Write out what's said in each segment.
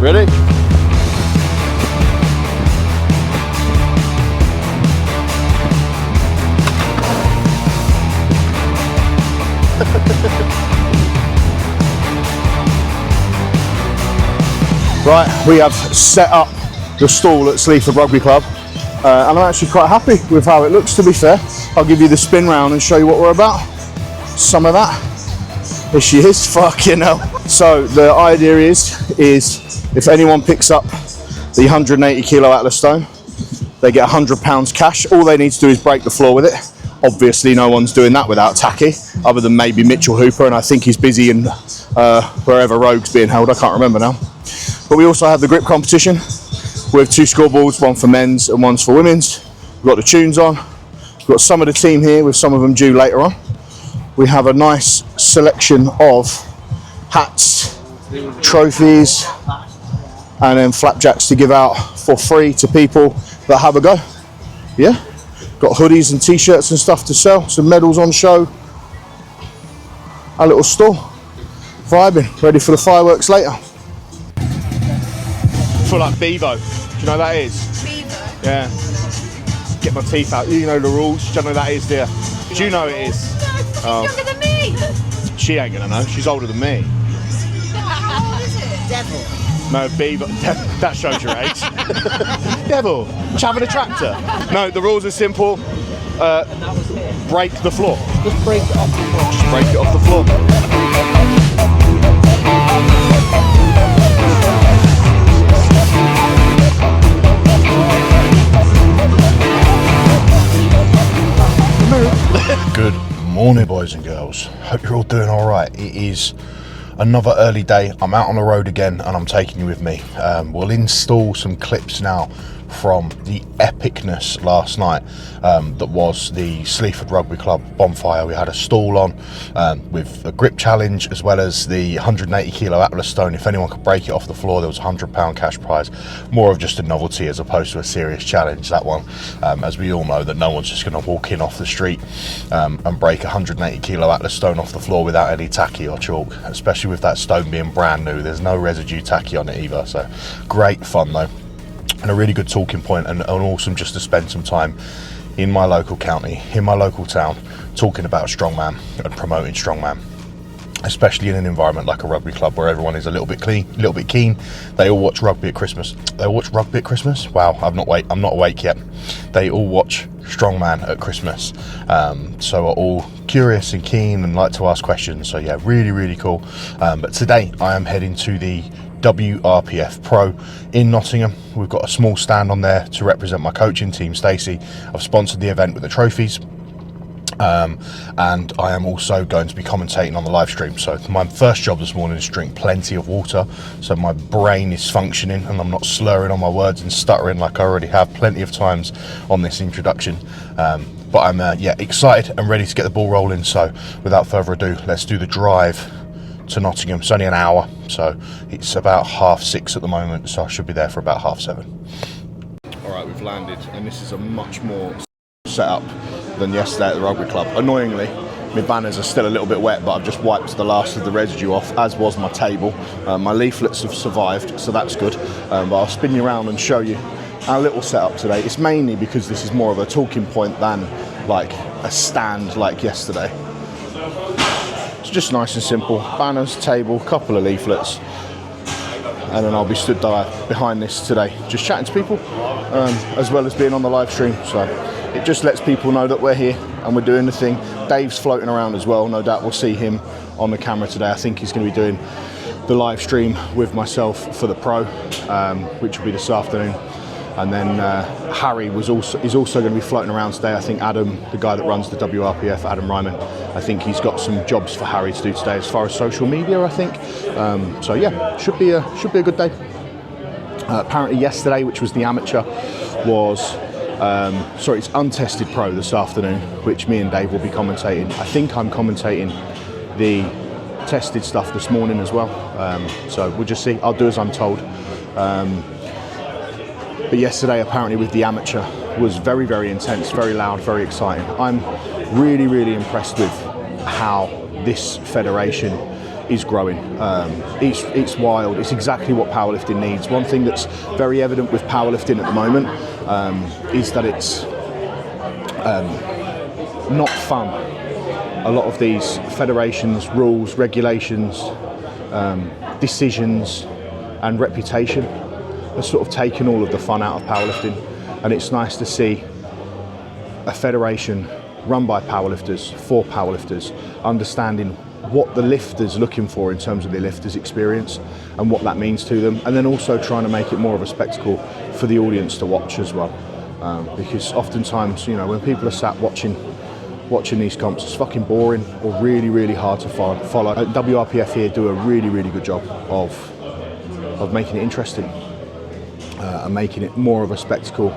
Ready? Right, we have set up the stall at Sleaford Rugby Club, and I'm actually quite happy with how it looks, to be fair. I'll give you the spin round and show you what we're about. Some of that. Here she is, fucking hell. So the idea is if anyone picks up the 180 kilo Atlas stone, they get £100 cash. All they need to do is break the floor with it. Obviously no one's doing that without tacky, other than maybe Mitchell Hooper, and I think he's busy in wherever Rogue's being held, I can't remember now. But we also have the grip competition with 2 scoreboards, one for men's and one's for women's. We've got the tunes on. We've got some of the team here, with some of them due later on. We have a nice selection of hats, trophies, and then flapjacks to give out for free to people that have a go. Yeah, got hoodies and t-shirts and stuff to sell, some medals on show. Our little store, vibing, ready for the fireworks later. I feel like Bevo. Do you know what that is? Bevo? Yeah. Get my teeth out. You know the rules. Do you know what that is, dear? Do you know it is? No, she's younger than me. She ain't gonna know. She's older than me. How old is it? Devil. No, Bevo. That shows your age. Devil. Chavin a tractor. No, the rules are simple. Break the floor. Just break it off the floor. Just break it off the floor. Good morning, boys and girls. Hope you're all doing all right. It is another early day. I'm out on the road again and I'm taking you with me. We'll install some clips now from the epicness last night that was the Sleaford Rugby Club bonfire. We had a stall on with a grip challenge, as well as the 180 kilo Atlas stone. If anyone could break it off the floor, there was a £100 cash prize. More of just a novelty as opposed to a serious challenge, that one. As we all know, that no one's just going to walk in off the street and break a 180 kilo Atlas stone off the floor without any tacky or chalk, especially with that stone being brand new. There's no residue tacky on it either, so great fun though. And a really good talking point, and awesome just to spend some time in my local county, in my local town, talking about strongman and promoting strongman, especially in an environment like a rugby club where everyone is a little bit keen. They all watch rugby at Christmas. They all watch rugby at Christmas? Wow, I'm not awake yet. They all watch strongman at Christmas, so are all curious and keen and like to ask questions. So yeah, really, really cool. But today I am heading to the Wrpf Pro in Nottingham. We've got a small stand on there to represent my coaching team, Stacey. I've sponsored the event with the trophies, and I am also going to be commentating on the live stream. So my first job this morning is drink plenty of water, so my brain is functioning and I'm not slurring on my words and stuttering like I already have plenty of times on this introduction. But I'm excited and ready to get the ball rolling. So without further ado, let's do the drive to Nottingham. It's only an hour, so it's about 6:30 at the moment, so I should be there for about 7:30. Alright, we've landed, and this is a much more setup than yesterday at the rugby club. Annoyingly, my banners are still a little bit wet, but I've just wiped the last of the residue off, as was my table. My leaflets have survived, so that's good, but I'll spin you around and show you our little setup today. It's mainly because this is more of a talking point than like a stand like yesterday. It's just nice and simple. Banners, table, couple of leaflets, and then I'll be stood behind this today, just chatting to people, as well as being on the live stream. So it just lets people know that we're here and we're doing the thing. Dave's floating around as well. No doubt we'll see him on the camera today. I think he's going to be doing the live stream with myself for the Pro, which will be this afternoon. And then Harry is also going to be floating around today. I think Adam, the guy that runs the Wrpf, Adam Ryman, I think he's got some jobs for Harry to do today as far as social media, I think. So yeah, should be a good day. Apparently yesterday, which was the amateur, was it's untested pro this afternoon, which me and Dave will be commentating. I think I'm commentating the tested stuff this morning as well. So we'll just see. I'll do as I'm told. But yesterday, apparently, with the amateur, was very, very intense, very loud, very exciting. I'm really, really impressed with how this federation is growing. It's wild. It's exactly what powerlifting needs. One thing that's very evident with powerlifting at the moment is that it's not fun. A lot of these federations, rules, regulations, decisions and reputation has sort of taken all of the fun out of powerlifting, and it's nice to see a federation run by powerlifters, for powerlifters, understanding what the lifter's looking for in terms of their lifter's experience and what that means to them, and then also trying to make it more of a spectacle for the audience to watch as well. Because oftentimes, you know, when people are sat watching these comps, it's fucking boring or really, really hard to follow. WRPF here do a really, really good job of making it interesting and making it more of a spectacle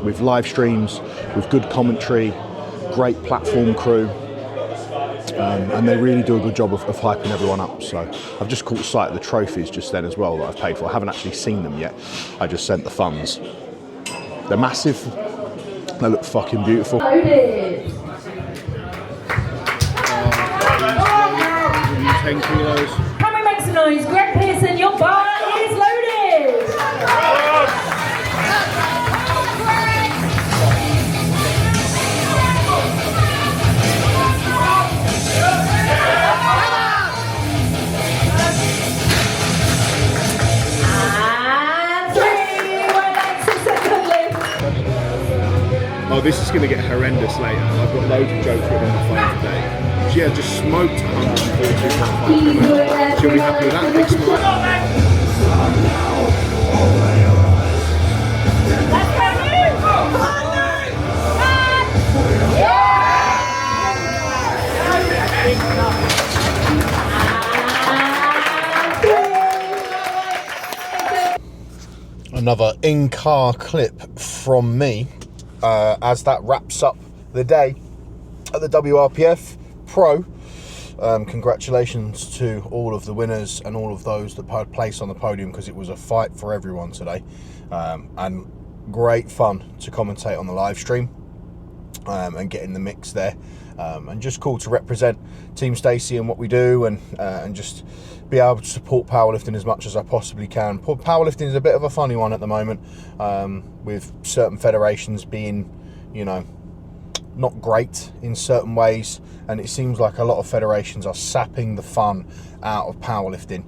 with live streams, with good commentary, great platform crew, and they really do a good job of hyping everyone up. So I've just caught sight of the trophies just then as well that I've paid for. I haven't actually seen them yet. I just sent the funds. They're massive. They look fucking beautiful. 10 kilos. Can we make some noise? Greg Pearson, your bar is loaded! And 3, 1 second lift. Oh, this is going to get horrendous later. I've got loads of jokes written on my phone today. She has just smoked 142.5. She'll be happy with that. Big smile. Another in-car clip from me as that wraps up the day at the WRPF Pro. Congratulations to all of the winners and all of those that had place on the podium, because it was a fight for everyone today, and great fun to commentate on the live stream and get in the mix there, and just cool to represent Team Stacey and what we do, and just be able to support powerlifting as much as I possibly can. Powerlifting is a bit of a funny one at the moment, with certain federations being, you know, not great in certain ways, and it seems like a lot of federations are sapping the fun out of powerlifting.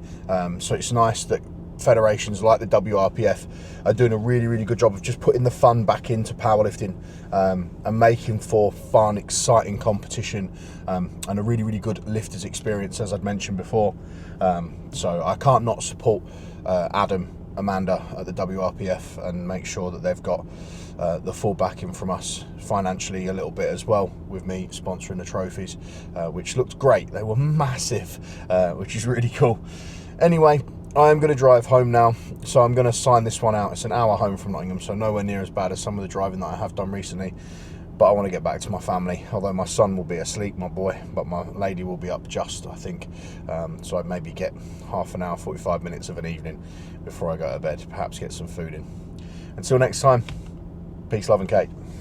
So it's nice that federations like the WRPF are doing a really, really good job of just putting the fun back into powerlifting, and making for fun, exciting competition, and a really, really good lifters experience, as I'd mentioned before. So I can't not support Amanda at the WRPF and make sure that they've got the full backing from us financially a little bit as well, with me sponsoring the trophies, which looked great. They were massive, which is really cool. Anyway, I'm going to drive home now, so I'm going to sign this one out. It's an hour home from Nottingham, so nowhere near as bad as some of the driving that I have done recently, but I want to get back to my family, although my son will be asleep, my boy, but my lady will be up just, I think, so I'd maybe get half an hour, 45 minutes of an evening before I go to bed, perhaps get some food in. Until next time, peace, love and cake.